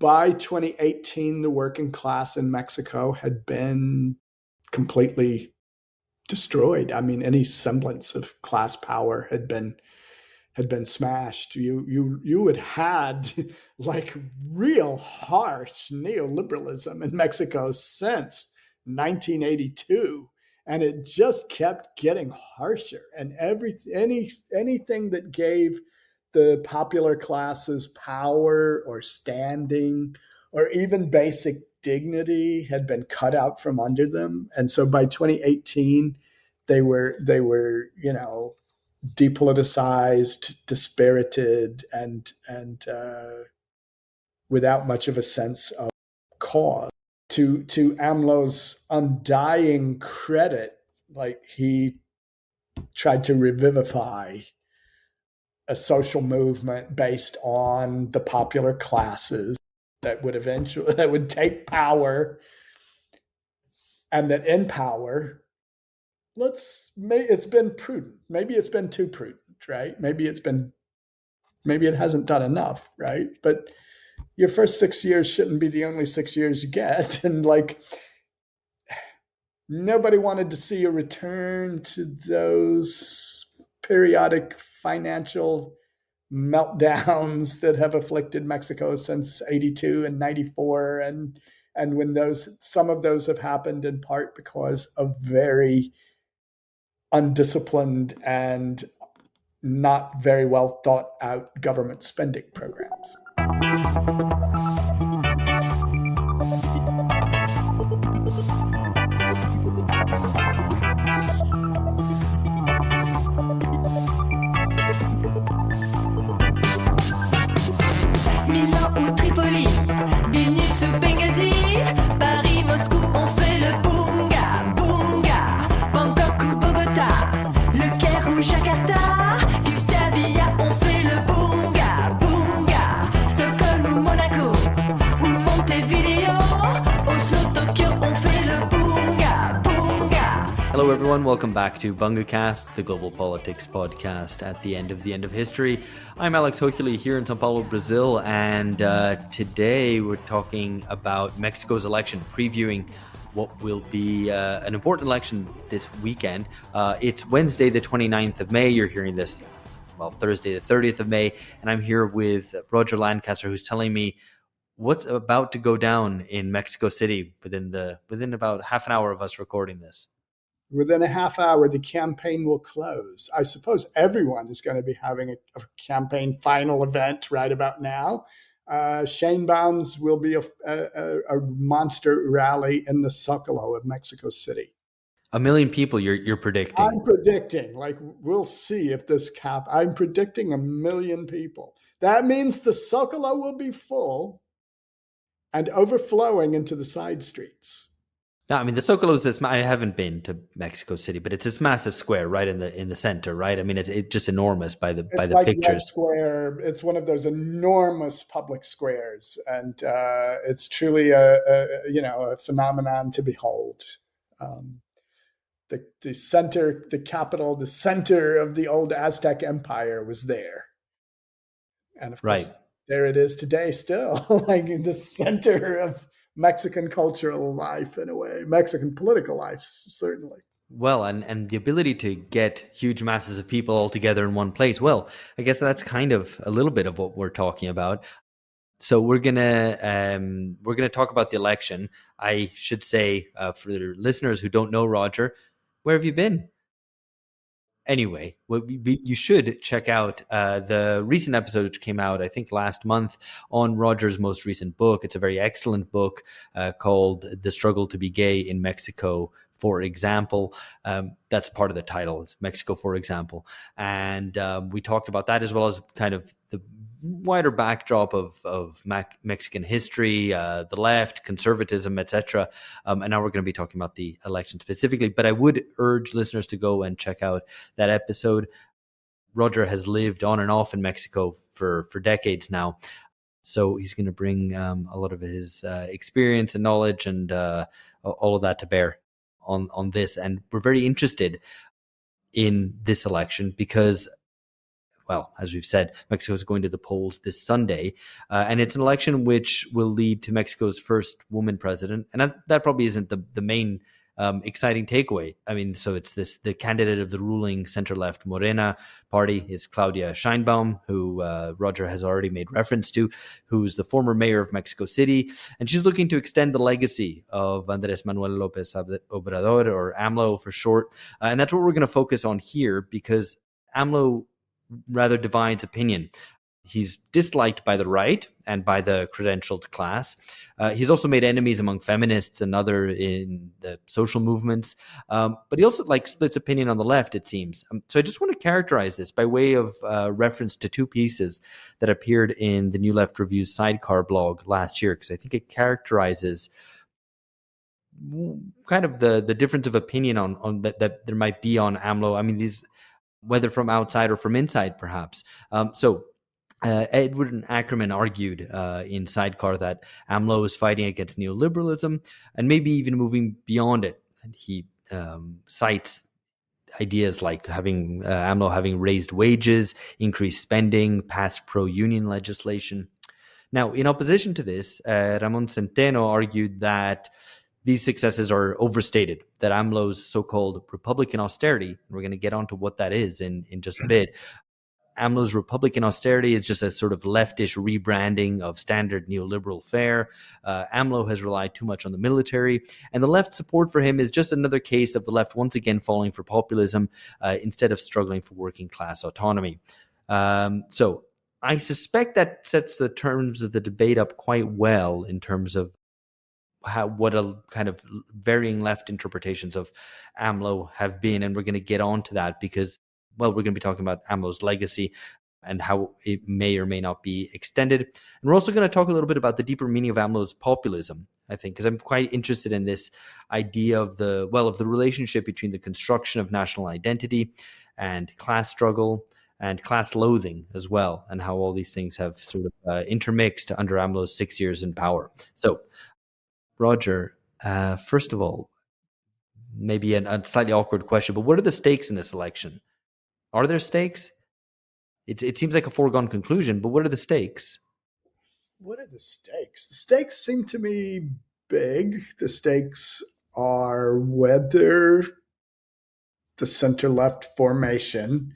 by 2018, the working class in Mexico had been completely destroyed. I mean, any semblance of class power had been smashed. You had like real harsh neoliberalism in Mexico since 1982, and it just kept getting harsher. And anything that gave the popular classes power or standing or even basic dignity had been cut out from under them. And so by 2018, they were depoliticized, dispirited, and without much of a sense of cause. To AMLO's undying credit, like, he tried to revivify a social movement based on the popular classes that would take power, and that in power, it's been prudent. Maybe it's been too prudent, right? Maybe it hasn't done enough, right? But your first 6 years shouldn't be the only 6 years you get. And like, nobody wanted to see a return to those periodic financial meltdowns that have afflicted Mexico since 82 and 94. And when some of those have happened in part because of very undisciplined and not very well thought out government spending programs. Milan ou Tripoli, Vilnius ou Benghazi, Paris, Moscou, on fait le bunga, bunga, Bangkok ou Bogota, Le Caire ou Jakarta, Gustavia, on fait le bunga, bunga, Stockholm ou Monaco, ou Montevideo, Oslo, Tokyo, on fait le bunga, bunga. Hello everyone, welcome back to BungaCast, the global politics podcast at the end of history. I'm Alex Hokuli here in Sao Paulo, Brazil, and today we're talking about Mexico's election, previewing what will be an important election this weekend. It's Wednesday, the 29th of May. You're hearing this, Thursday, the 30th of May, and I'm here with Roger Lancaster, who's telling me what's about to go down in Mexico City within about half an hour of us recording this. Within a half hour, the campaign will close. I suppose everyone is going to be having a campaign final event right about now. Sheinbaum's will be a monster rally in the Zócalo of Mexico City. 1 million people you're predicting. I'm predicting, we'll see if I'm predicting 1 million people. That means the Zócalo will be full and overflowing into the side streets. No, I mean, the Zócalo is this. I haven't been to Mexico City, but it's this massive square right in the center, right? I mean, it's just enormous by the pictures. Red Square. It's one of those enormous public squares, and it's truly a phenomenon to behold. The center, the capital, the center of the old Aztec Empire was there, and of course, there it is today, still, like the center of Mexican cultural life, in a way, Mexican political life, certainly. Well, and the ability to get huge masses of people all together in one place. Well, I guess that's kind of a little bit of what we're talking about. So we're gonna talk about the election. I should say, for the listeners who don't know Roger, where have you been? Anyway, you should check out the recent episode which came out, I think, last month on Roger's most recent book. It's a very excellent book called The Struggle to be Gay in Mexico, for example. That's part of the title. It's Mexico, for example. And we talked about that, as well as kind of the wider backdrop of Mexican history, the left, conservatism, etc. And now we're going to be talking about the election specifically. But I would urge listeners to go and check out that episode. Roger has lived on and off in Mexico for decades now. So he's going to bring a lot of his experience and knowledge and all of that to bear on this. And we're very interested in this election because well, as we've said, Mexico is going to the polls this Sunday. And it's an election which will lead to Mexico's first woman president. And that probably isn't the main exciting takeaway. I mean, so it's the candidate of the ruling center-left MORENA party is Claudia Sheinbaum, who Roger has already made reference to, who's the former mayor of Mexico City. And she's looking to extend the legacy of Andrés Manuel López Obrador, or AMLO for short. And that's what we're going to focus on here, because AMLO rather divides opinion. He's disliked by the right and by the credentialed class. He's also made enemies among feminists and other in the social movements. But he also splits opinion on the left, it seems. So I just want to characterize this by way of reference to two pieces that appeared in the New Left Review's Sidecar blog last year, because I think it characterizes kind of the difference of opinion on that there might be on AMLO. I mean, these, whether from outside or from inside, perhaps. Edwin and Ackerman argued in Sidecar that AMLO is fighting against neoliberalism and maybe even moving beyond it. And he cites ideas like AMLO having raised wages, increased spending, passed pro-union legislation. Now, in opposition to this, Ramon Centeno argued that these successes are overstated, that AMLO's so-called Republican austerity, and we're going to get onto what that is in just a bit, AMLO's Republican austerity is just a sort of leftish rebranding of standard neoliberal fare. AMLO has relied too much on the military, and the left's support for him is just another case of the left once again falling for populism instead of struggling for working class autonomy. So I suspect that sets the terms of the debate up quite well in terms of what a kind of varying left interpretations of AMLO have been, and we're going to get on to that because, well, we're going to be talking about AMLO's legacy and how it may or may not be extended. And we're also going to talk a little bit about the deeper meaning of AMLO's populism, I think, because I'm quite interested in this idea of the relationship between the construction of national identity and class struggle and class loathing as well, and how all these things have sort of intermixed under AMLO's 6 years in power. So, Roger, first of all, maybe a slightly awkward question, but what are the stakes in this election? Are there stakes? It seems like a foregone conclusion, but what are the stakes? What are the stakes? The stakes seem to me big. The stakes are whether the center-left formation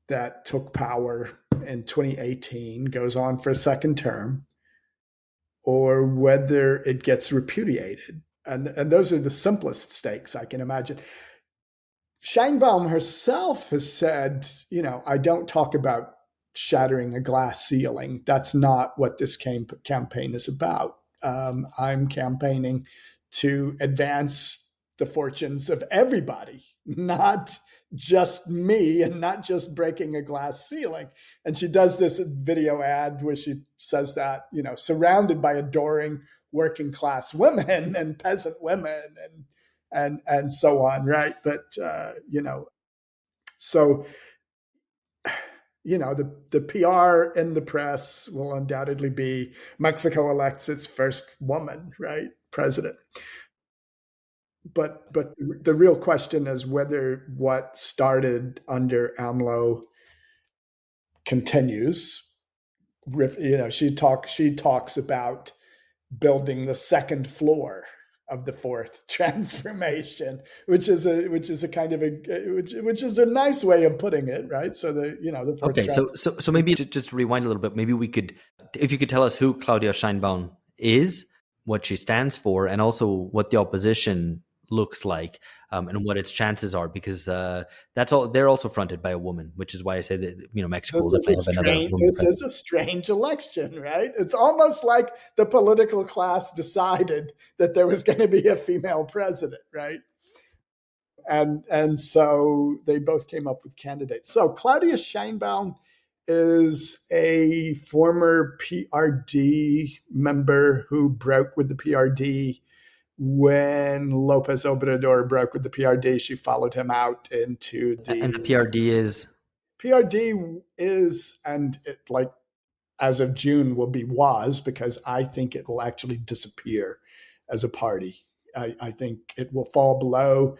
that took power in 2018 goes on for a second term, or whether it gets repudiated. And those are the simplest stakes I can imagine. Sheinbaum herself has said, I don't talk about shattering a glass ceiling. That's not what this campaign is about. I'm campaigning to advance the fortunes of everybody, not just me and not just breaking a glass ceiling. And she does this video ad where she says that, surrounded by adoring working class women and peasant women and so on, right? But so the PR in the press will undoubtedly be Mexico elects its first woman, right, president. But the real question is whether what started under AMLO continues. She talks about building the second floor of the fourth transformation, which is a nice way of putting it, right? So the fourth. Okay, so maybe just rewind a little bit. Maybe we could, if you could tell us who Claudia Sheinbaum is, what she stands for, and also what the opposition looks like, and what its chances are, because that's all. They're also fronted by a woman, which is why I say that Mexico will definitely have another woman. This is a strange election, right? It's almost like the political class decided that there was going to be a female president, right? And so they both came up with candidates. So Claudia Sheinbaum is a former PRD member who broke with the PRD. When Lopez Obrador broke with the PRD, she followed him out into the... And the PRD is? PRD is, and it, as of June, was, because I think it will actually disappear as a party. I think it will fall below,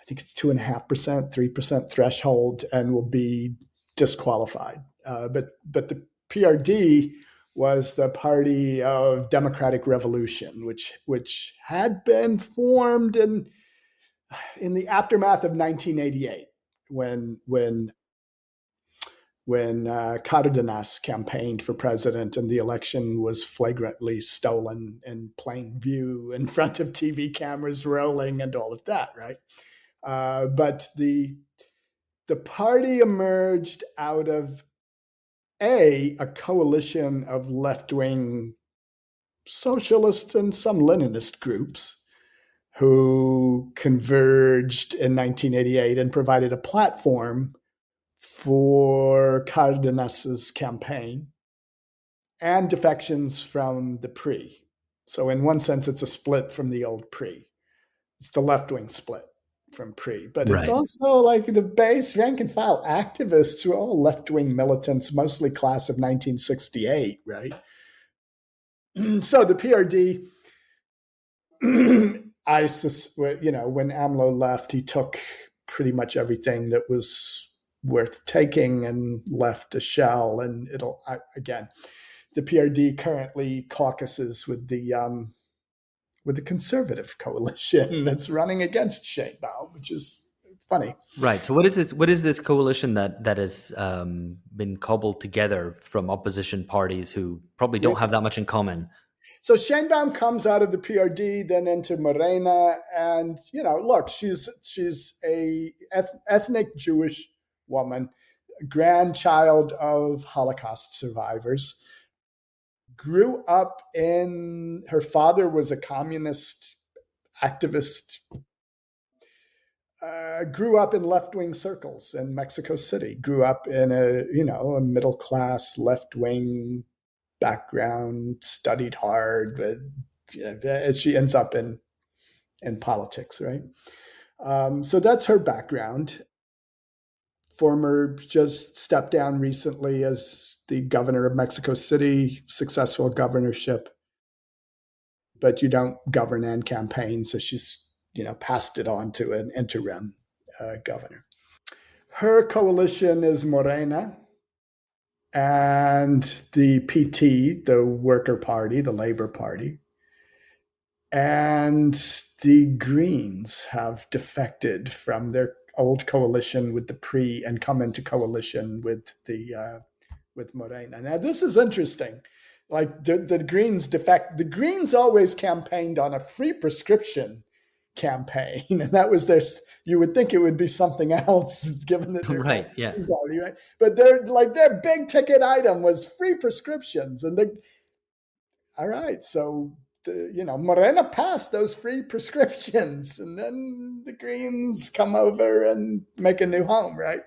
I think it's 2.5%, 3% threshold, and will be disqualified. But the PRD was the Party of Democratic Revolution, which had been formed in the aftermath of 1988, when Cardenas campaigned for president and the election was flagrantly stolen in plain view in front of TV cameras rolling and all of that, right? But the party emerged out of a coalition of left-wing socialist and some Leninist groups who converged in 1988 and provided a platform for Cardenas's campaign, and defections from the PRI. So in one sense, it's a split from the old PRI. It's the left-wing split from PRI. But it's also like the base rank and file activists who are all left-wing militants, mostly class of 1968, right? So the PRD, when AMLO left, he took pretty much everything that was worth taking and left a shell. And the PRD currently caucuses with the conservative coalition that's running against Sheinbaum, which is funny. Right. So what is this? What is this coalition that has been cobbled together from opposition parties who probably don't have that much in common? So Sheinbaum comes out of the PRD, then into MORENA, and look, she's a ethnic Jewish woman, grandchild of Holocaust survivors. Grew up her father was a communist activist. Grew up in left-wing circles in Mexico City. Grew up in a middle-class left-wing background. Studied hard, but she ends up in politics, right? So that's her background. Just stepped down recently as the governor of Mexico City, successful governorship, but you don't govern and campaign. So she's, passed it on to an interim governor. Her coalition is MORENA and the PT, the Worker Party, the Labor Party, and the Greens have defected from their old coalition with the PRI and come into coalition with MORENA. Now this is interesting. Like the Greens defect. The Greens always campaigned on a free prescription campaign, and that was you would think it would be something else, given that they're right, yeah. Party, right? But their big ticket item was free prescriptions, and all right, so MORENA passed those free prescriptions, and then the Greens come over and make a new home, right?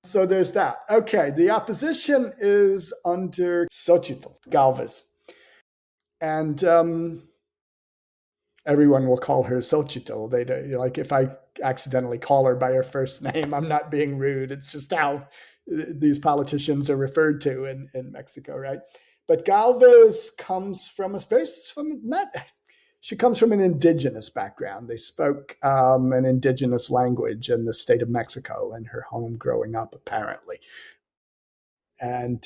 So there's that. Okay, the opposition is under Xochitl Galvez. And everyone will call her Xochitl. If I accidentally call her by her first name, I'm not being rude. It's just how these politicians are referred to in Mexico, right? But Galvez comes from she comes from an indigenous background. They spoke an indigenous language in the state of Mexico in her home growing up, apparently. And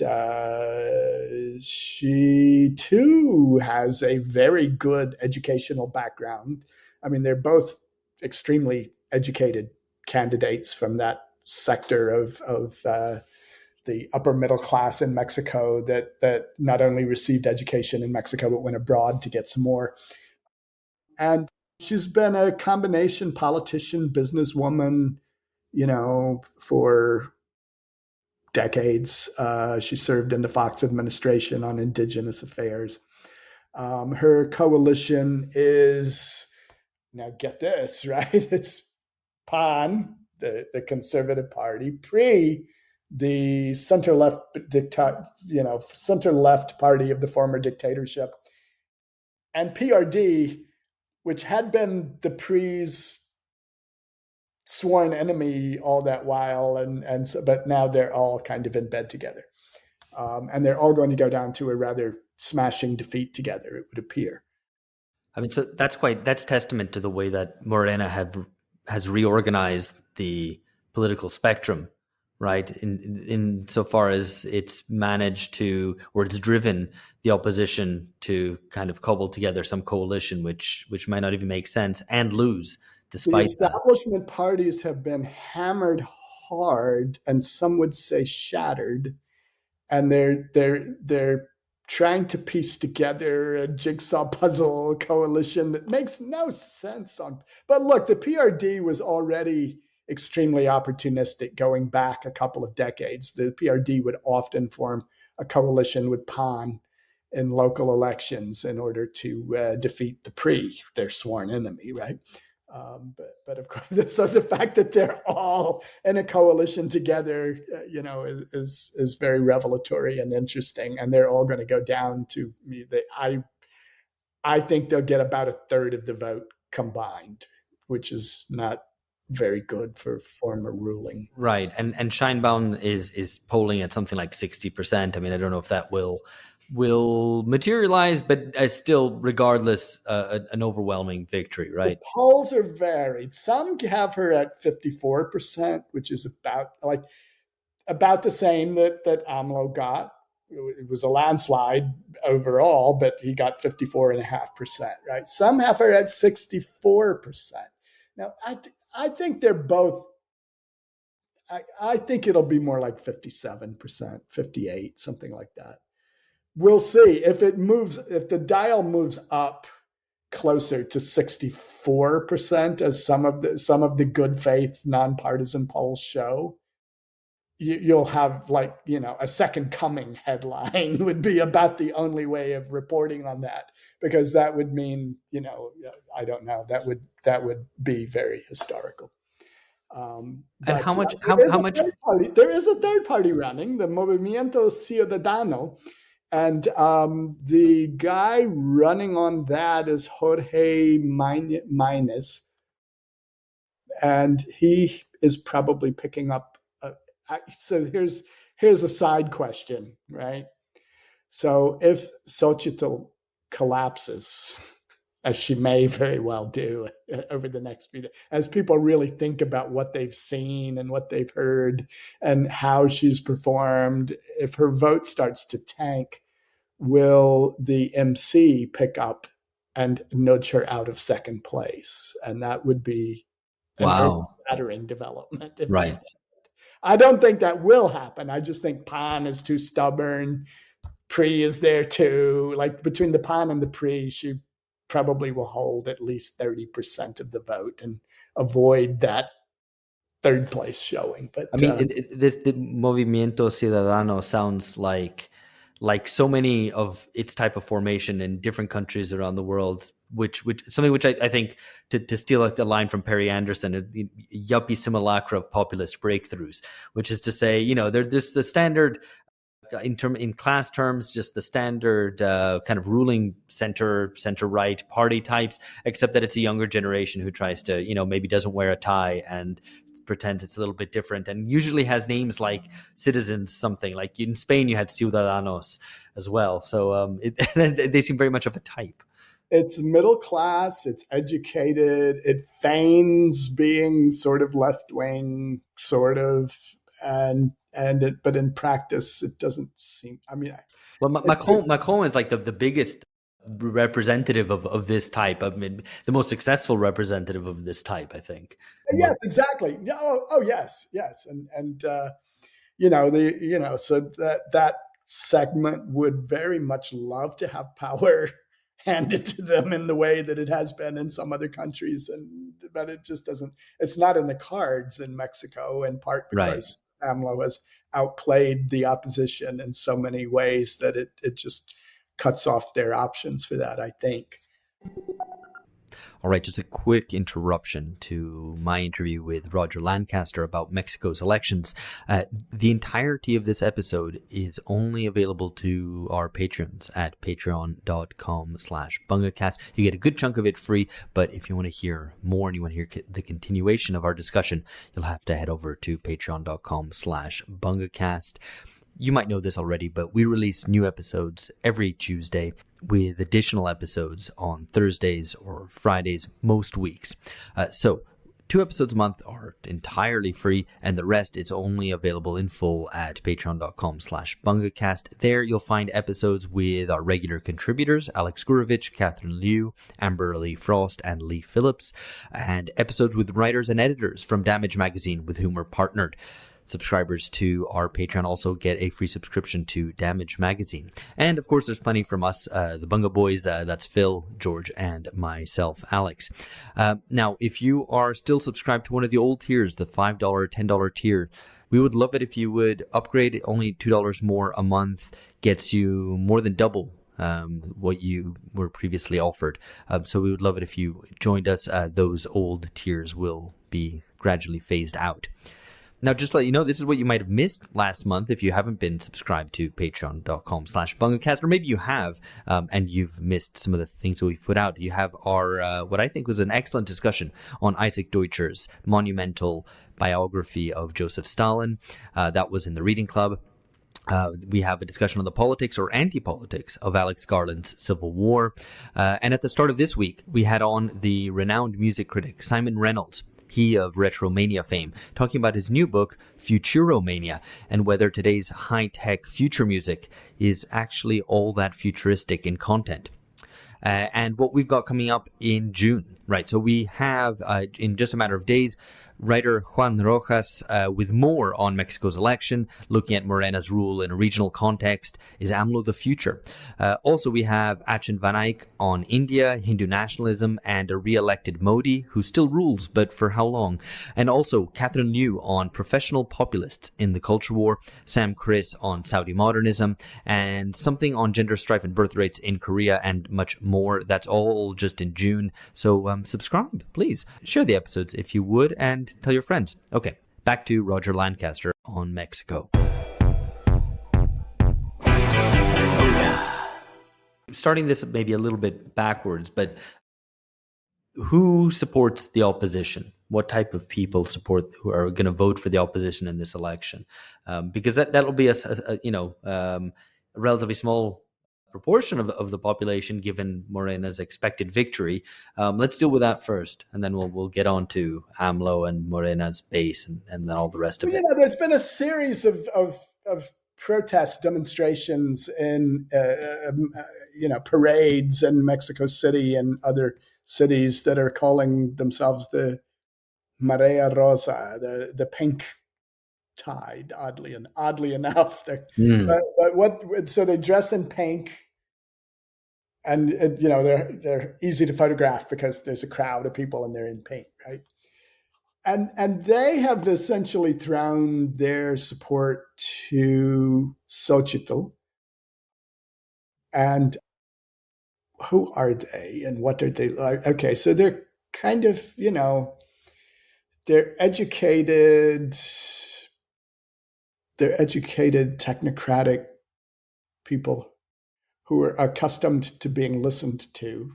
she, too, has a very good educational background. I mean, they're both extremely educated candidates from that sector of the upper middle class in Mexico that not only received education in Mexico, but went abroad to get some more. And she's been a combination politician, businesswoman, for decades. She served in the Fox administration on indigenous affairs. Her coalition is, now get this, right? It's PAN, the Conservative Party, PRI, the center-left party of the former dictatorship, and PRD, which had been the PRI's sworn enemy all that while, but now they're all kind of in bed together, and they're all going to go down to a rather smashing defeat together, it would appear. I mean, so that's testament to the way that MORENA has reorganized the political spectrum right? In so far as it's managed to, or it's driven the opposition to kind of cobble together some coalition, which might not even make sense, and lose The despite that. establishment parties have been hammered hard, and some would say shattered, and they're trying to piece together a jigsaw puzzle coalition that makes no sense on. But look, the PRD was already extremely opportunistic going back a couple of decades. The PRD would often form a coalition with PAN in local elections in order to defeat the PRI, their sworn enemy, right? But of course, so the fact that they're all in a coalition together, is very revelatory and interesting. And they're all going to go down to I think they'll get about a third of the vote combined, which is not very good for former ruling. Right, and Scheinbaum is polling at something like 60%. I mean, I don't know if that will materialize, but still, regardless, an overwhelming victory, right? The polls are varied. Some have her at 54%, which is about the same that AMLO got. It was a landslide overall, but he got 54.5%, right? Some have her at 64%. Now, I think they're both. I think it'll be more like 57%, 58, something like that. We'll see if the dial moves up closer to 64%, as some of the good faith nonpartisan polls show. You'll have a second coming headline would be about the only way of reporting on that, because that would mean, I don't know, that would be very historical. And how much? There is a third party running, the Movimiento Ciudadano. And the guy running on that is Jorge Maynes. And he is probably picking up. So here's a side question, right? So if Xochitl collapses, as she may very well do over the next few days, as people really think about what they've seen and what they've heard and how she's performed, if her vote starts to tank, will the MC pick up and nudge her out of second place? And that would be an earth-shattering development. Right. I don't think that will happen. I just think PAN is too stubborn. PRI is there too. Like between the PAN and the PRI, she probably will hold at least 30% of the vote and avoid that third place showing. But I mean, the Movimiento Ciudadano sounds like so many of its type of formation in different countries around the world, which something which I think, to steal like the line from Perry Anderson, a yuppie simulacra of populist breakthroughs, which is to say, there's the standard in class terms, just the standard kind of ruling center right party types, except that it's a younger generation who tries to, maybe doesn't wear a tie and pretends it's a little bit different, and usually has names like citizens, something like in Spain you had Ciudadanos as well. So they seem very much of a type. It's middle class, it's educated, it feigns being sort of left-wing, sort of, but in practice it doesn't seem. I mean, well, Macron is like the biggest representative of this type. I mean, the most successful representative of this type, I think. Yes, exactly. Oh, yes, and so that segment would very much love to have power handed to them in the way that it has been in some other countries, but it just doesn't. It's not in the cards in Mexico, in part because AMLO has outplayed the opposition in so many ways that it just cuts off their options for that, I think. All right, just a quick interruption to my interview with Roger Lancaster about Mexico's elections. The entirety of this episode is only available to our patrons at patreon.com/bungacast. You get a good chunk of it free, but if you want to hear more and you want to hear the continuation of our discussion, you'll have to head over to patreon.com/bungacast. You might know this already, but we release new episodes every Tuesday with additional episodes on Thursdays or Fridays most weeks. So 2 episodes a month are entirely free, and the rest is only available in full at patreon.com/bungacast. There you'll find episodes with our regular contributors, Alex Gurovich, Catherine Liu, Amber Lee Frost, and Lee Phillips, and episodes with writers and editors from Damage Magazine with whom we're partnered. Subscribers to our Patreon also get a free subscription to Damage Magazine. And of course, there's plenty from us, the Bunga Boys. That's Phil, George, and myself, Alex. Now, if you are still subscribed to one of the old tiers, the $5, $10 tier, we would love it if you would upgrade. Only $2 more a month gets you more than double what you were previously offered. So we would love it if you joined us. Those old tiers will be gradually phased out. Now, just to let you know, this is what you might have missed last month if you haven't been subscribed to patreon.com/bungacast, or maybe you have, and you've missed some of the things that we've put out. You have our, what I think was an excellent discussion on Isaac Deutscher's monumental biography of Joseph Stalin. That was in the Reading Club. We have a discussion on the politics or anti-politics of Alex Garland's Civil War. And at the start of this week, we had on the renowned music critic Simon Reynolds, he of Retromania fame, talking about his new book, Futuromania, and whether today's high-tech future music is actually all that futuristic in content. And what we've got coming up in June, right? So we have, in just a matter of days, writer Juan Rojas with more on Mexico's election, looking at Morena's rule in a regional context. Is AMLO the future? Also, we have Achin Van Eyck on India, Hindu nationalism, and a re-elected Modi who still rules, but for how long? And also Catherine Liu on professional populists in the culture war, Sam Chris on Saudi modernism, and something on gender strife and birth rates in Korea, and much more. That's all just in June. So subscribe, please. Share the episodes if you would, and tell your friends. Okay, back to Roger Lancaster on Mexico. Starting this maybe a little bit backwards, but who supports the opposition? What type of people support who are going to vote for the opposition in this election? Because that'll be a relatively small proportion of the population given Morena's expected victory. Let's deal with that first, and then we'll get on to AMLO and Morena's base and then all the rest of it. There's been a series of protest demonstrations in parades in Mexico City and other cities that are calling themselves the Marea Rosa, the pink tide. Oddly enough, so they dress in pink. And they're easy to photograph because there's a crowd of people and they're in pink, right? And they have essentially thrown their support to Xochitl. And who are they and what are they like? Okay, so they're kind of, they're educated technocratic people who are accustomed to being listened to,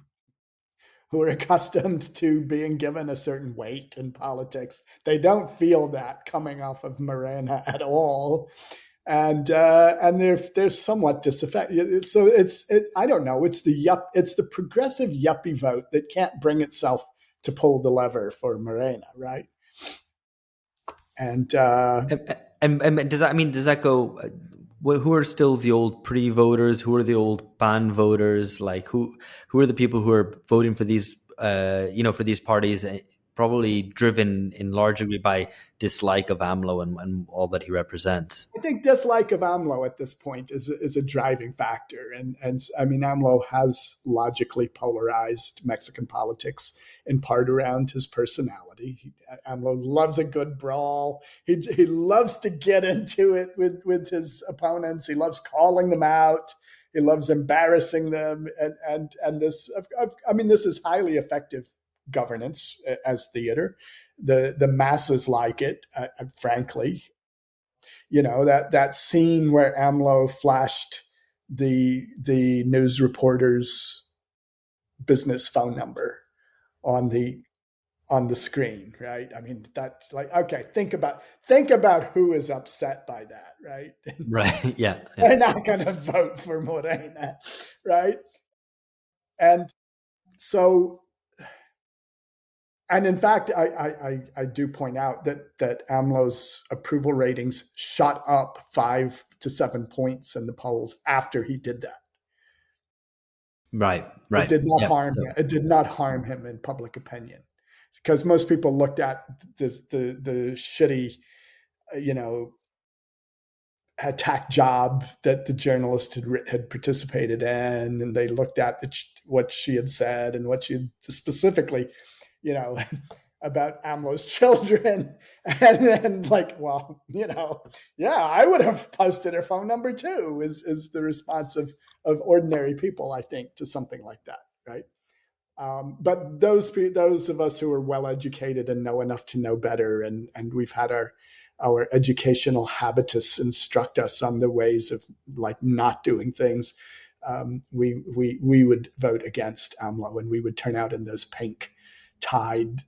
who are accustomed to being given a certain weight in politics. They don't feel that coming off of Morena at all, and they're somewhat disaffected. So I don't know. It's the progressive yuppie vote that can't bring itself to pull the lever for Morena, right? And does that go? Who are still the old pre-voters? Who are the old ban voters? Like who are the people who are voting for these, for these parties, probably driven in large degree by dislike of AMLO and all that he represents? I think dislike of AMLO at this point is a driving factor, and I mean AMLO has logically polarized Mexican politics in part around his personality. AMLO loves a good brawl. He loves to get into it with his opponents. He loves calling them out. He loves embarrassing them, and this is highly effective governance as theater. The masses like it, frankly. That scene where AMLO flashed the news reporter's business phone number on the screen, right? I mean, that, like, okay, think about who is upset by that, right? Right. Yeah. They're not going to vote for Morena, right? And so And in fact, I do point out that AMLO's approval ratings shot up 5 to 7 points in the polls after he did that. Right, It right. did not Yeah. harm So him. It did not harm him in public opinion, because most people looked at the shitty, you know, attack job that the journalist had participated in, and they looked at what she had said and what she had specifically, you know, about AMLO's children, and then like, well, yeah, I would have posted her phone number too. Is the response of ordinary people, I think, to something like that, right? But those of us who are well educated and know enough to know better, and we've had our educational habitus instruct us on the ways of like not doing things, we would vote against AMLO, and we would turn out in those pink tide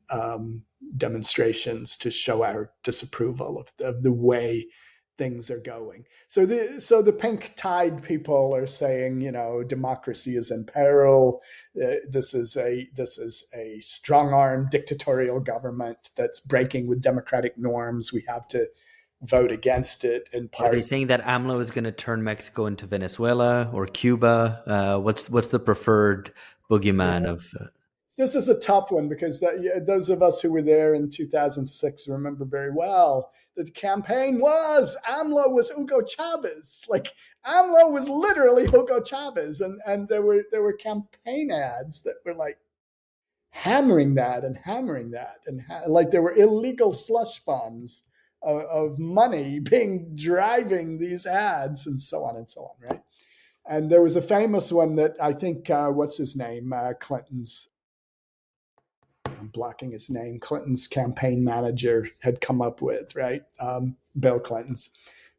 demonstrations to show our disapproval of the way things are going. So the pink tide people are saying, democracy is in peril. This is a strong-arm dictatorial government that's breaking with democratic norms. We have to vote against it in are they part. saying that AMLO is going to turn Mexico into Venezuela or Cuba? What's the preferred boogeyman of? This is a tough one because those of us who were there in 2006 remember very well that the campaign was AMLO was Hugo Chavez. Like AMLO was literally Hugo Chavez, and there were campaign ads that were like hammering that, and like there were illegal slush funds of money being driving these ads, and so on and so on, right? And there was a famous one that I think what's his name, Clinton's. I'm blocking his name. Clinton's campaign manager had come up with, right? Bill Clinton's,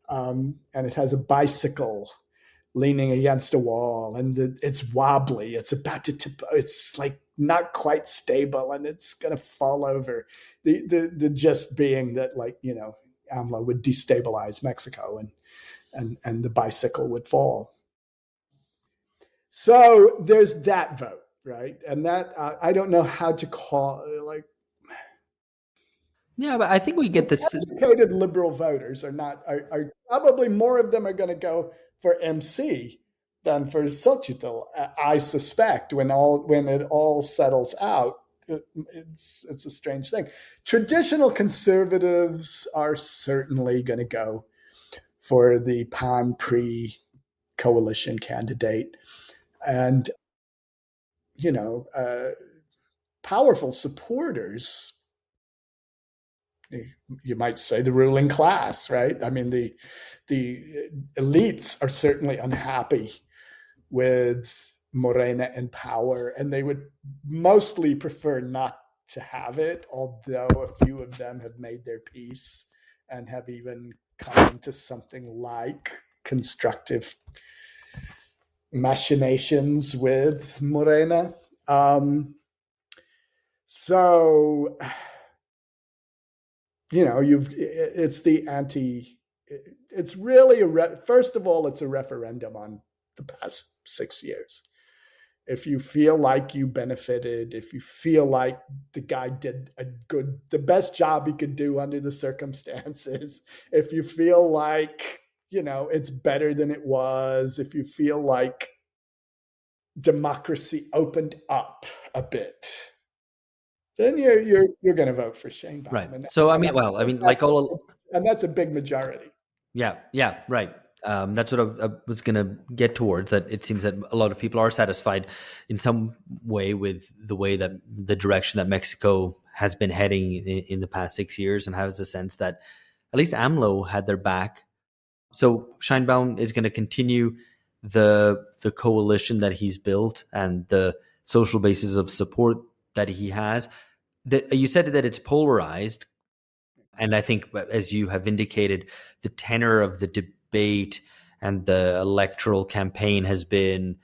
and it has a bicycle leaning against a wall, and it's wobbly. It's about to tip. It's like not quite stable, and it's going to fall over. The gist being that, like, AMLO would destabilize Mexico, and the bicycle would fall. So there's that vote, right? And that I don't know how to call, like, Yeah, but I think we get this. educated liberal voters are probably more of them are going to go for MC than for Xochitl. I suspect when it all settles out, it's a strange thing. Traditional conservatives are certainly going to go for the PAN-PRI coalition candidate, and powerful supporters, you might say the ruling class, right? I mean, the elites are certainly unhappy with Morena in power, and they would mostly prefer not to have it, although a few of them have made their peace and have even come into something like constructive machinations with Morena. So it's the anti. It's really first of all, it's a referendum on the past 6 years. If you feel like you benefited, if you feel like the guy did the best job he could do under the circumstances, if you feel like it's better than it was, if you feel like democracy opened up a bit, then you're going to vote for Sheinbaum. Right. So I mean, and that's a big majority. Yeah, right. That's what I was going to get towards. That it seems that a lot of people are satisfied in some way with the direction that Mexico has been heading in the past 6 years, and has a sense that at least AMLO had their back. So Sheinbaum is going to continue the coalition that he's built and the social basis of support that he has. You said that it's polarized, and I think, as you have indicated, the tenor of the debate and the electoral campaign has been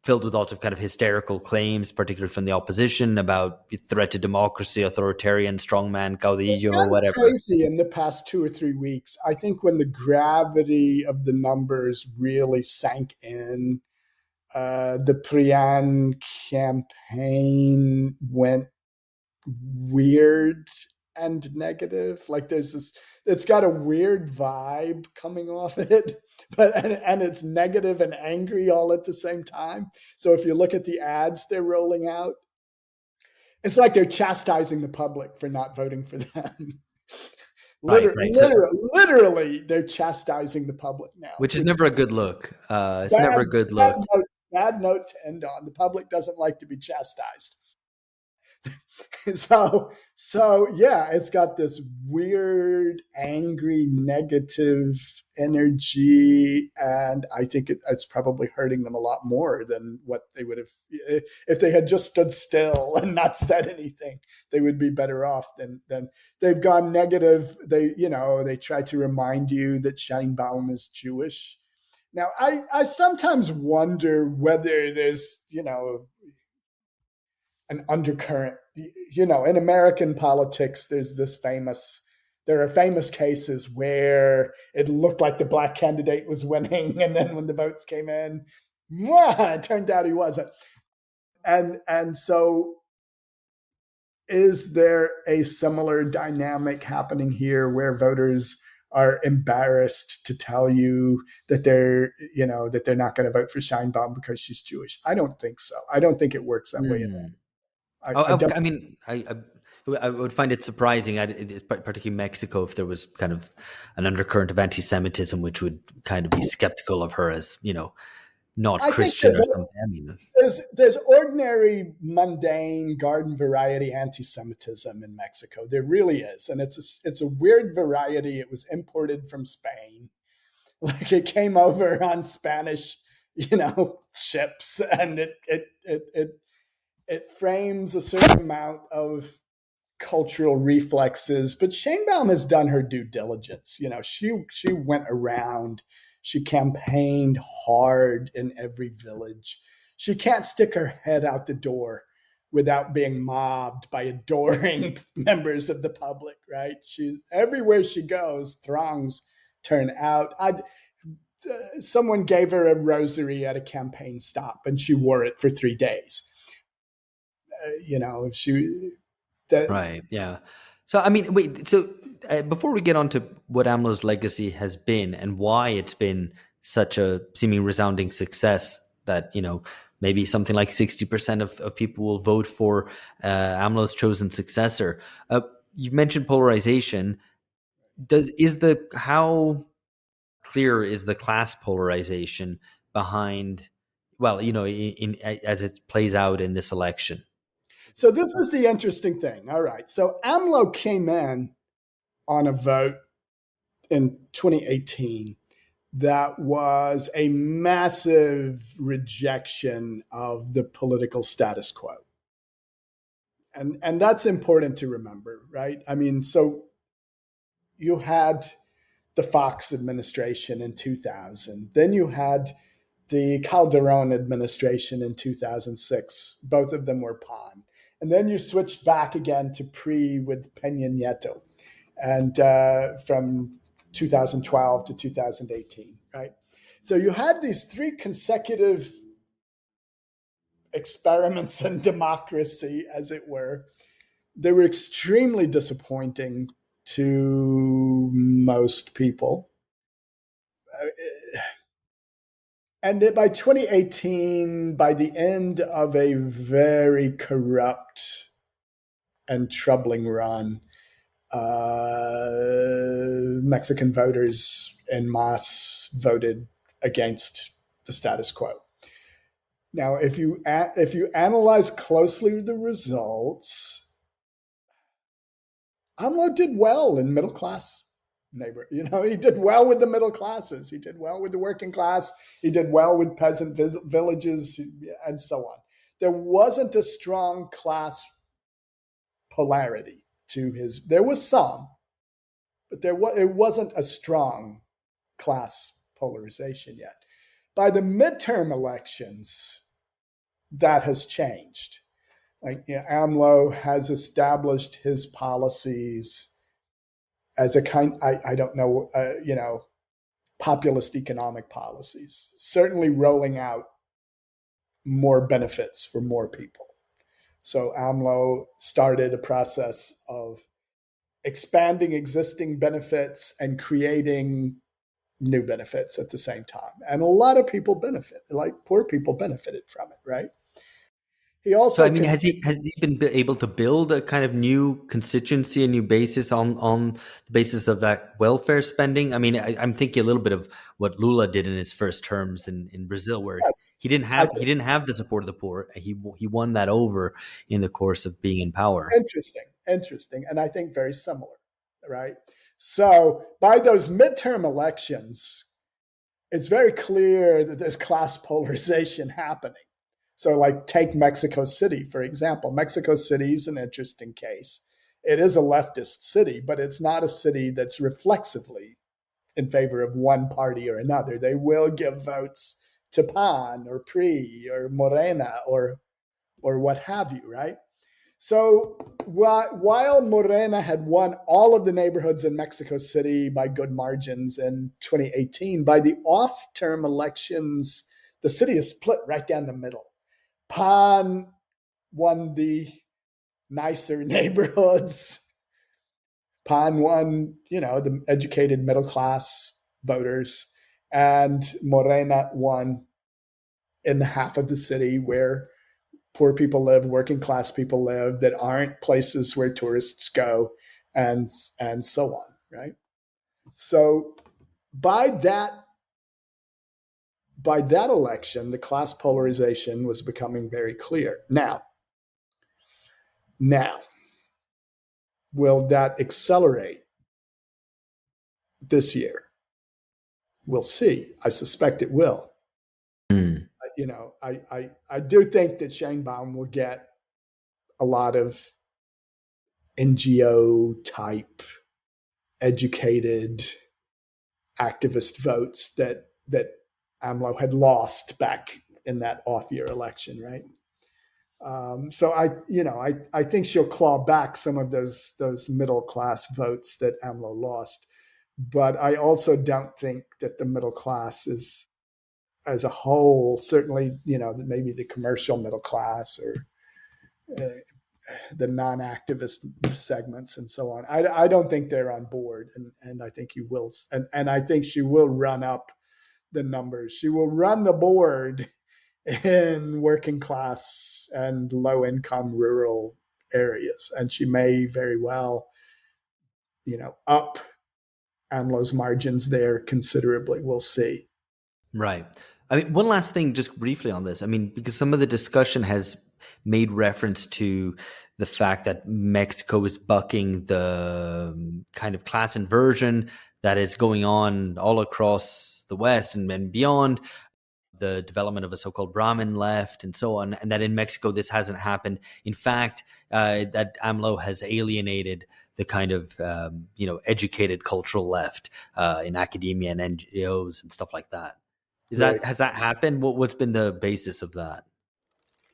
filled with lots of kind of hysterical claims, particularly from the opposition, about threat to democracy, authoritarian, strongman, caudillo, or whatever. Crazy in the past 2 or 3 weeks. I think when the gravity of the numbers really sank in, the Prian campaign went weird and negative. Like there's this, it's got a weird vibe coming off it, but and it's negative and angry all at the same time. So if you look at the ads they're rolling out, it's like they're chastising the public for not voting for them. Right, right. So, Literally, they're chastising the public now, which is which never a good look. It's bad, never a good bad look. note, bad note to end on. The public doesn't like to be chastised. So yeah, it's got this weird, angry, negative energy, and I think it's probably hurting them a lot more than what they would have if they had just stood still and not said anything. They would be better off than they've gone negative. They try to remind you that Sheinbaum is Jewish. Now, I sometimes wonder whether there's an undercurrent. In American politics, there are famous cases where it looked like the black candidate was winning, and then when the votes came in, it turned out he wasn't. And so, is there a similar dynamic happening here where voters are embarrassed to tell you that they're not going to vote for Sheinbaum because she's Jewish? I don't think so. I don't think it works that way at all. I mean, I would find it surprising, particularly Mexico, if there was kind of an undercurrent of anti-Semitism, which would kind of be skeptical of her as, not Christian or something. I mean, there's ordinary, mundane, garden variety anti-Semitism in Mexico. There really is, and it's a weird variety. It was imported from Spain, like it came over on Spanish, ships, and it frames a certain amount of cultural reflexes. But Sheinbaum has done her due diligence. She went around, she campaigned hard in every village. She can't stick her head out the door without being mobbed by adoring members of the public, right? Everywhere she goes, throngs turn out. Someone gave her a rosary at a campaign stop, and she wore it for 3 days. Right. Yeah. So, I mean, wait, so before we get on to what AMLO's legacy has been and why it's been such a seeming resounding success that, maybe something like 60% of people will vote for AMLO's chosen successor. You mentioned polarization. How clear is the class polarization behind, as it plays out in this election? So this was the interesting thing. All right. So AMLO came in on a vote in 2018 that was a massive rejection of the political status quo. And that's important to remember, right? I mean, so you had the Fox administration in 2000. Then you had the Calderon administration in 2006. Both of them were pawned. And then you switched back again to with Peña Nieto, and from 2012 to 2018, right? So you had these 3 consecutive experiments in democracy, as it were. They were extremely disappointing to most people. And by 2018, by the end of a very corrupt and troubling run, Mexican voters en masse voted against the status quo. Now, if you analyze closely the results, AMLO did well in middle class neighbor. He did well with the middle classes. He did well with the working class. He did well with peasant villages, and so on. There wasn't a strong class polarity to his. There was some, but it wasn't a strong class polarization yet. By the midterm elections, that has changed. AMLO has established his policies as a kind, I don't know, populist economic policies, certainly rolling out more benefits for more people. So AMLO started a process of expanding existing benefits and creating new benefits at the same time. And a lot of people benefit, like poor people benefited from it, right? He So, I also mean, has he been able to build a kind of new constituency, a new basis on the basis of that welfare spending? I mean, I'm thinking a little bit of what Lula did in his first terms in Brazil, where yes, he didn't I have he think didn't have the support of the poor. He won that over in the course of being in power. interesting, and I think very similar, right? So by those midterm elections, it's very clear that there's class polarization happening. So, like, take Mexico City, for example. Mexico City is an interesting case. It is a leftist city, but it's not a city that's reflexively in favor of one party or another. They will give votes to PAN or PRI or Morena or what have you, right? So while Morena had won all of the neighborhoods in Mexico City by good margins in 2018, by the off-term elections, the city is split right down the middle. PAN won the nicer neighborhoods. PAN won, the educated middle class voters, and Morena won in the half of the city where poor people live, working class people live, that aren't places where tourists go, and so on, right? So by that election, the class polarization was becoming very clear. Now, will that accelerate this year? We'll see. I suspect it will. Mm. I do think that Sheinbaum will get a lot of NGO type educated activist votes that AMLO had lost back in that off-year election, right? So I think she'll claw back some of those middle class votes that AMLO lost, but I also don't think that the middle class is, as a whole, certainly maybe the commercial middle class or uh, the non-activist segments and so on. I don't think they're on board, and I think you will, and I think she will run up the numbers. She will run the board in working class and low income rural areas, and she may very well, up AMLO's margins there considerably. We'll see. Right. I mean, one last thing, just briefly on this. I mean, because some of the discussion has made reference to the fact that Mexico is bucking the kind of class inversion that is going on all across the West and beyond, the development of a so-called Brahmin left and so on, and that in Mexico this hasn't happened. In fact, that AMLO has alienated the kind of educated cultural left in academia and NGOs and stuff like that. Right. Has that happened? What's been the basis of that?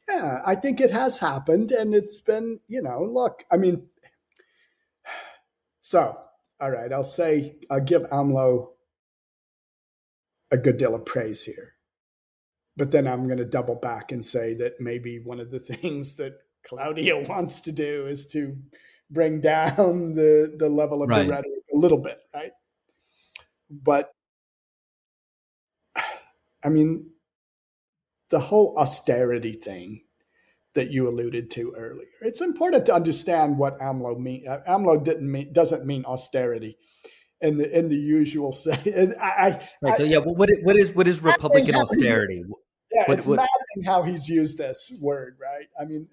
Yeah, I think it has happened, and it's been, look, I mean, so, all right, I'll give AMLO a good deal of praise here. But then I'm going to double back and say that maybe one of the things that Claudia wants to do is to bring down the level of the Right. rhetoric a little bit, right? But I mean, the whole austerity thing that you alluded to earlier, it's important to understand what AMLO mean. AMLO doesn't mean austerity in the usual sense. Right. So yeah, what is Republican austerity? Yeah, What it's what maddening how he's used this word, right? I mean,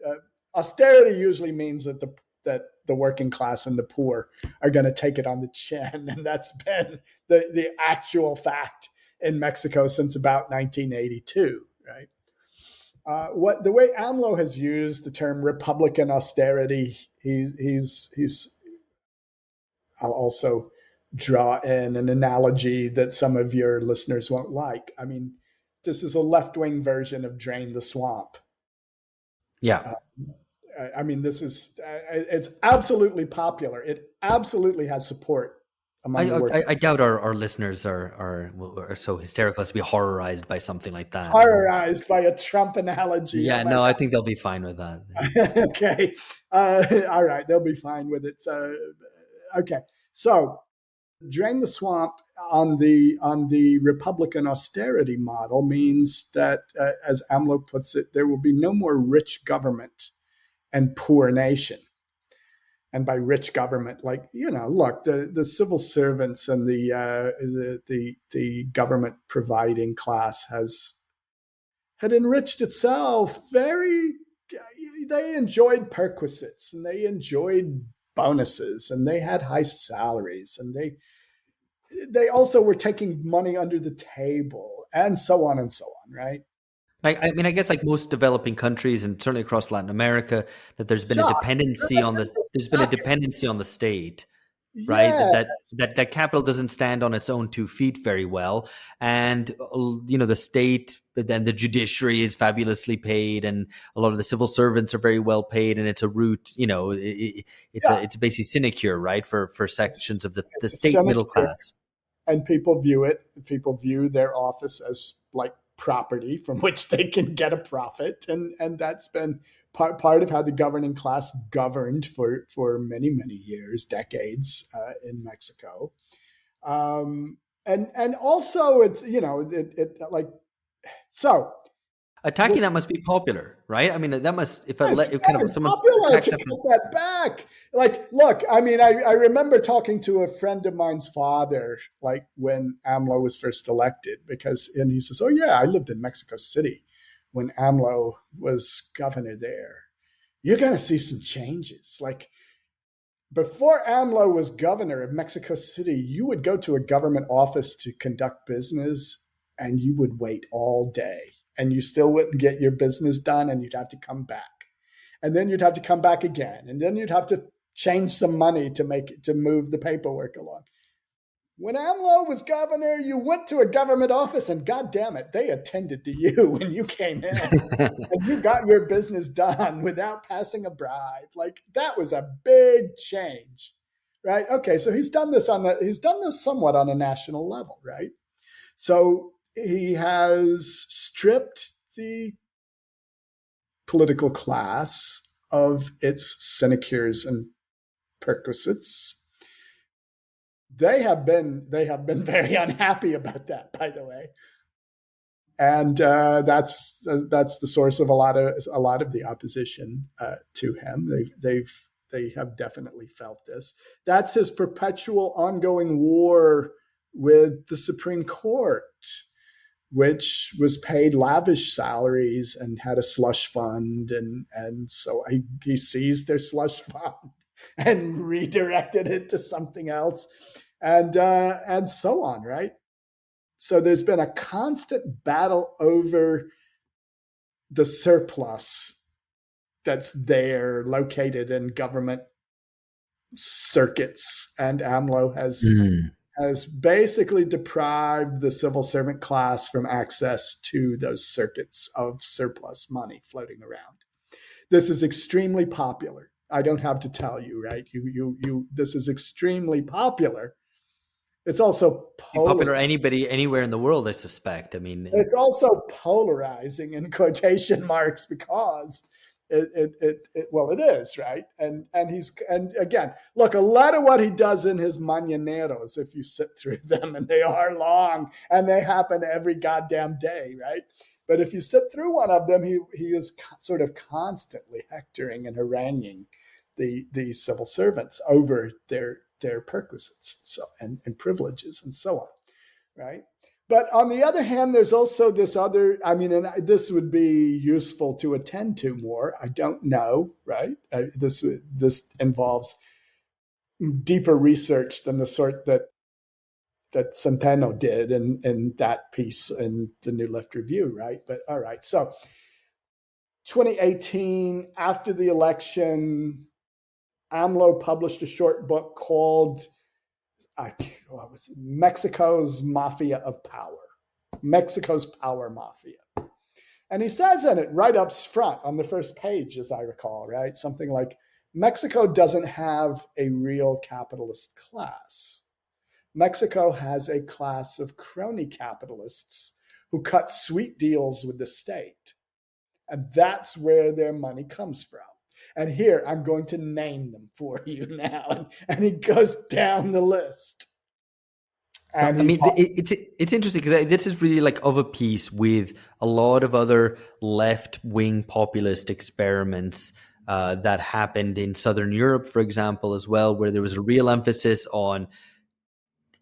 austerity usually means that the working class and the poor are going to take it on the chin, and that's been the actual fact in Mexico since about 1982, right? What the way AMLO has used the term Republican austerity, he's. I'll also draw in an analogy that some of your listeners won't like. I mean, this is a left-wing version of drain the swamp. yeah. Uh, I mean, it's absolutely popular. It absolutely has support among the working. I doubt our listeners are so hysterical as to be horrorized by something like that. Horrorized by a Trump analogy. Oh Yeah, my no, I think they'll be fine with that. God. Okay. All right. They'll be fine with it. Okay. So drain the swamp on the Republican austerity model means that, as AMLO puts it, there will be no more rich government and poor nation. And by rich government, like, look, the civil servants and the government providing class had enriched itself they enjoyed perquisites and they enjoyed bonuses and they had high salaries and they also were taking money under the table and so on, right? Like, I mean, I guess like most developing countries and certainly across Latin America, that there's been a dependency on the state, right? Yeah. That capital doesn't stand on its own 2 feet very well, and the state, then the judiciary is fabulously paid, and a lot of the civil servants are very well paid, and it's a route, it's a basic sinecure, right, for sections of the state middle class. And people view their office as like property from which they can get a profit, and that's been part of how the governing class governed for many years, decades, in Mexico, and also it's like so. Attacking that must be popular, right? I mean, that must, if someone attacks that back. Like, look, I mean, I remember talking to a friend of mine's father, like when AMLO was first elected, and he says, "Oh yeah, I lived in Mexico City when AMLO was governor there. You're gonna see some changes. Like, before AMLO was governor of Mexico City, you would go to a government office to conduct business, and you would wait all day." And you still wouldn't get your business done, and you'd have to come back. And then you'd have to come back again. And then you'd have to change some money to move the paperwork along. When AMLO was governor, you went to a government office and God damn it, they attended to you when you came in. And you got your business done without passing a bribe. Like, that was a big change, right? Okay, so he's done this somewhat on a national level, right? So he has stripped the political class of its sinecures and perquisites. They have been very unhappy about that, by the way, and that's the source of a lot of the opposition to him. They have definitely felt this. That's his perpetual, ongoing war with the Supreme Court, which was paid lavish salaries and had a slush fund. And so he seized their slush fund and redirected it to something else, and so on, right? So there's been a constant battle over the surplus that's there, located in government circuits, and AMLO has basically deprived the civil servant class from access to those circuits of surplus money floating around. This is extremely popular. I don't have to tell you, right? This is extremely popular. It's also popular anywhere in the world, I suspect. I mean, it's also polarizing in quotation marks because it is, right? And again, look, a lot of what he does in his mañaneros, if you sit through them, and they are long and they happen every goddamn day, right? But if you sit through one of them, he is sort of constantly hectoring and haranguing the civil servants over their perquisites and privileges and so on, right? But on the other hand, there's also this other, I mean, and this would be useful to attend to more. I don't know, right? This involves deeper research than the sort that Centeno did in that piece in the New Left Review, right? But all right, so 2018, after the election, AMLO published a short book called Mexico's Mafia of Power, Mexico's Power Mafia. And he says in it right up front on the first page, as I recall, right? Something like, Mexico doesn't have a real capitalist class. Mexico has a class of crony capitalists who cut sweet deals with the state. And that's where their money comes from. And here, I'm going to name them for you now. And he goes down the list. No, And I mean, it's interesting because this is really like of a piece with a lot of other left-wing populist experiments that happened in Southern Europe, for example, as well, where there was a real emphasis on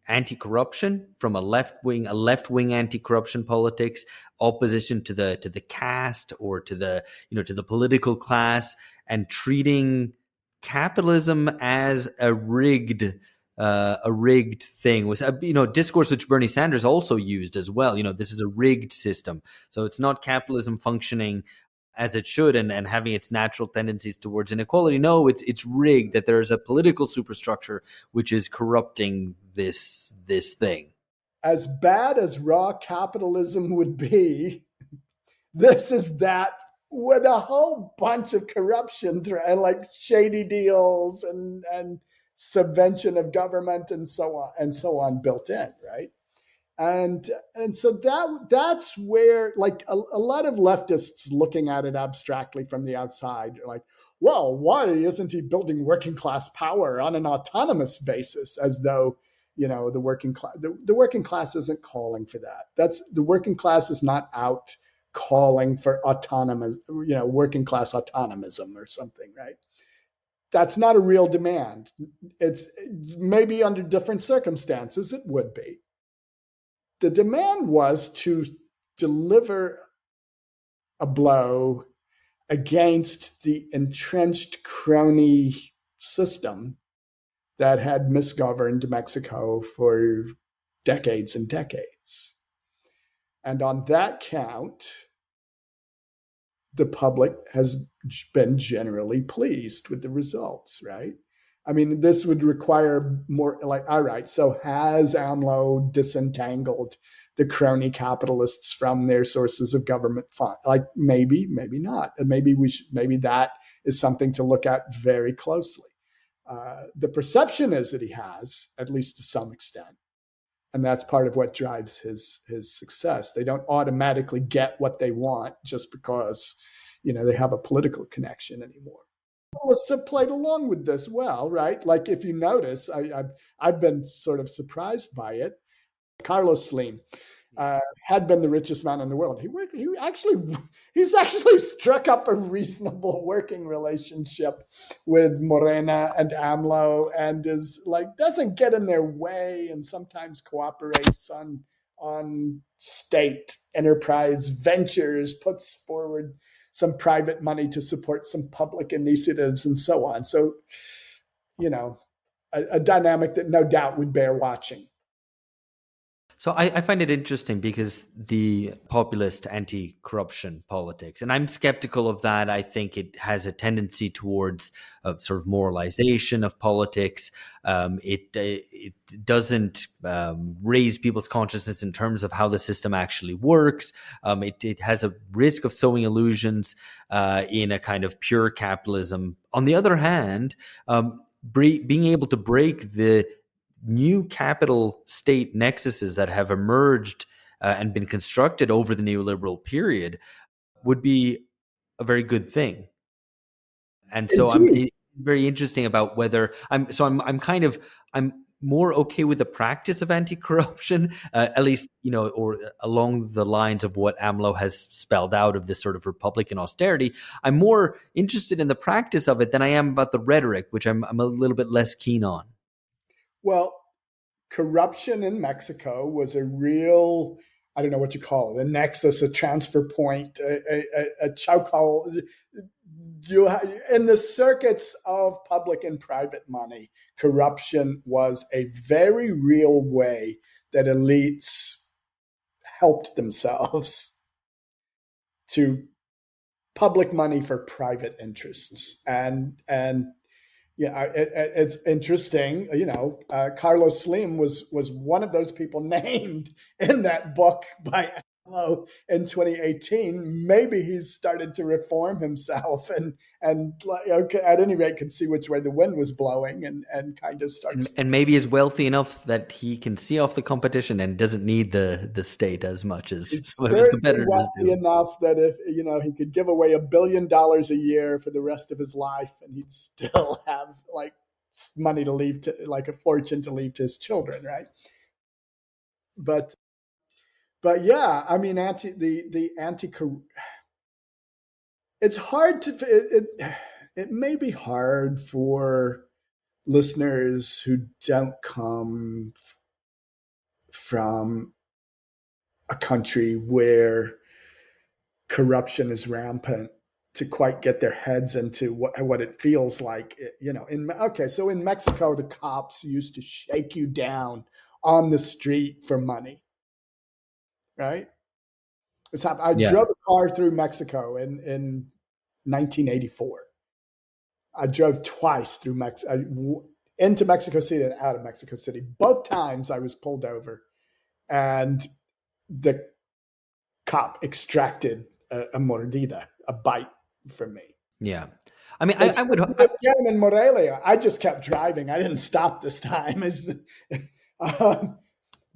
anti-corruption from a left-wing anti-corruption politics, opposition to the caste or to the political class, and treating capitalism as a rigged thing was discourse which Bernie Sanders also used as well. This is a rigged system, so it's not capitalism functioning as it should and having its natural tendencies towards inequality. No, it's rigged, that there's a political superstructure which is corrupting this thing. As bad as raw capitalism would be, this is that with a whole bunch of corruption and like shady deals and subvention of government and so on built in, right? And so that's where, like, a lot of leftists looking at it abstractly from the outside are like, well, why isn't he building working class power on an autonomous basis, as though the working class isn't calling for that. The working class is not out calling for autonomous, working class autonomism or something, right? That's not a real demand. It's maybe under different circumstances it would be. The demand was to deliver a blow against the entrenched crony system that had misgoverned Mexico for decades and decades. And on that count, the public has been generally pleased with the results, right? I mean, this would require more like, all right, so has AMLO disentangled the crony capitalists from their sources of government fund? Like, maybe not. And maybe that is something to look at very closely. The perception is that he has, at least to some extent. And that's part of what drives his success. They don't automatically get what they want just because, they have a political connection anymore. Journalists have played along with this well, right? Like, if you notice, I've been sort of surprised by it. Carlos Slim had been the richest man in the world. He's actually struck up a reasonable working relationship with Morena and AMLO, and is like, doesn't get in their way, and sometimes cooperates on state enterprise ventures, puts forward some private money to support some public initiatives and so on. So, a dynamic that no doubt would bear watching. So I find it interesting because the populist anti-corruption politics, and I'm skeptical of that. I think it has a tendency towards a sort of moralization of politics. It doesn't raise people's consciousness in terms of how the system actually works. It has a risk of sowing illusions in a kind of pure capitalism. On the other hand, being able to break the new capital state nexuses that have emerged and been constructed over the neoliberal period would be a very good thing. And so it's very interesting about whether I'm more okay with the practice of anti-corruption, at least, or along the lines of what AMLO has spelled out of this sort of Republican austerity. I'm more interested in the practice of it than I am about the rhetoric, which I'm a little bit less keen on. Well, corruption in Mexico was a real, I don't know what you call it, a nexus, a transfer point, a chokehold. In the circuits of public and private money, corruption was a very real way that elites helped themselves to public money for private interests. And it's interesting. Carlos Slim was one of those people named in that book by Well, in 2018, maybe he's started to reform himself and okay, at any rate could see which way the wind was blowing and kind of starts. And maybe is wealthy enough that he can see off the competition and doesn't need the state as much as He's some of his certainly competitors wealthy do. enough that if he could give away $1 billion a year for the rest of his life, and he'd still have like money to leave to like a fortune to leave to his children, right? But yeah, I mean, the anti. It's hard to it may be hard for listeners who don't come from a country where corruption is rampant to quite get their heads into what it feels like. So in Mexico, the cops used to shake you down on the street for money, right? I drove a car through Mexico in 1984. I drove twice through into Mexico City and out of Mexico City. Both times I was pulled over, and the cop extracted a mordida, a bite from me. Yeah. I mean, I would again in Morelia. I just kept driving. I didn't stop this time.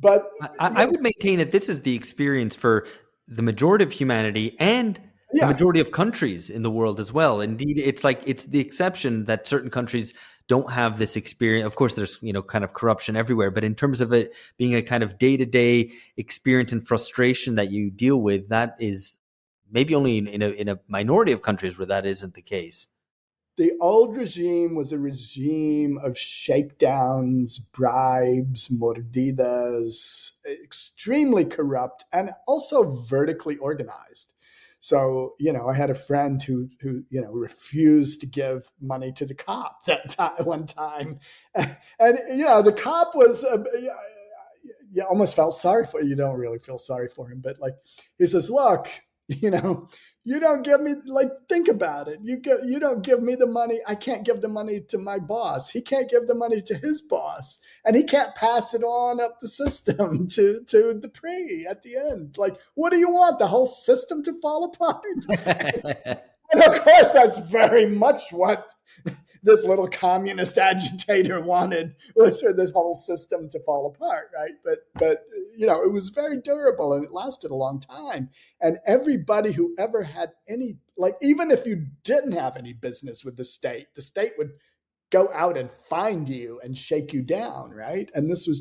But I would maintain that this is the experience for the majority of humanity and the majority of countries in the world as well. Indeed, it's the exception that certain countries don't have this experience. Of course, there's kind of corruption everywhere, but in terms of it being a kind of day-to-day experience and frustration that you deal with, that is maybe only in a minority of countries where that isn't the case. The old regime was a regime of shakedowns, bribes, mordidas, extremely corrupt, and also vertically organized. So, I had a friend who refused to give money to the cop one time. And, the cop was, you almost felt sorry for him. You don't really feel sorry for him, but he says, look, you don't give me, think about it. You don't give me the money. I can't give the money to my boss. He can't give the money to his boss. And he can't pass it on up the system to the pre at the end. What do you want? The whole system to fall apart? And of course, that's very much what this little communist agitator wanted, was for this whole system to fall apart, right? But it was very durable and it lasted a long time. And everybody who ever had any, even if you didn't have any business with the state would go out and find you and shake you down, right? And this was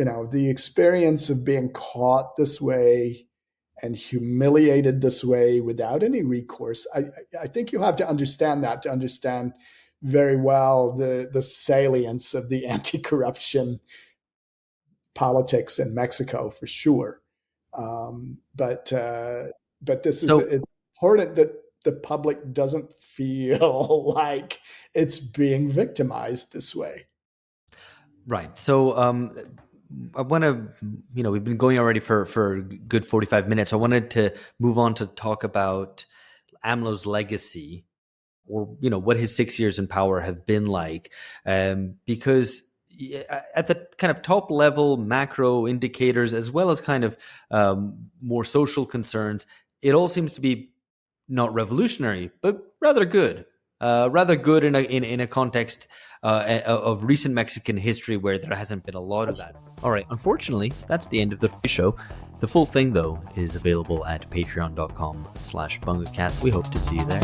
the experience of being caught this way and humiliated this way without any recourse. I think you have to understand that to understand very well the salience of the anti-corruption politics in Mexico, for sure. But it's important that the public doesn't feel like it's being victimized this way. Right. So I want to, we've been going already for a good 45 minutes. I wanted to move on to talk about AMLO's legacy, or, what his 6 years in power have been like. Because at the kind of top level macro indicators, as well as kind of more social concerns, it all seems to be not revolutionary, but rather good. In a context of recent Mexican history where there hasn't been a lot of that. All right, unfortunately, that's the end of the show. The full thing, though, is available at patreon.com/bungacast. We hope to see you there.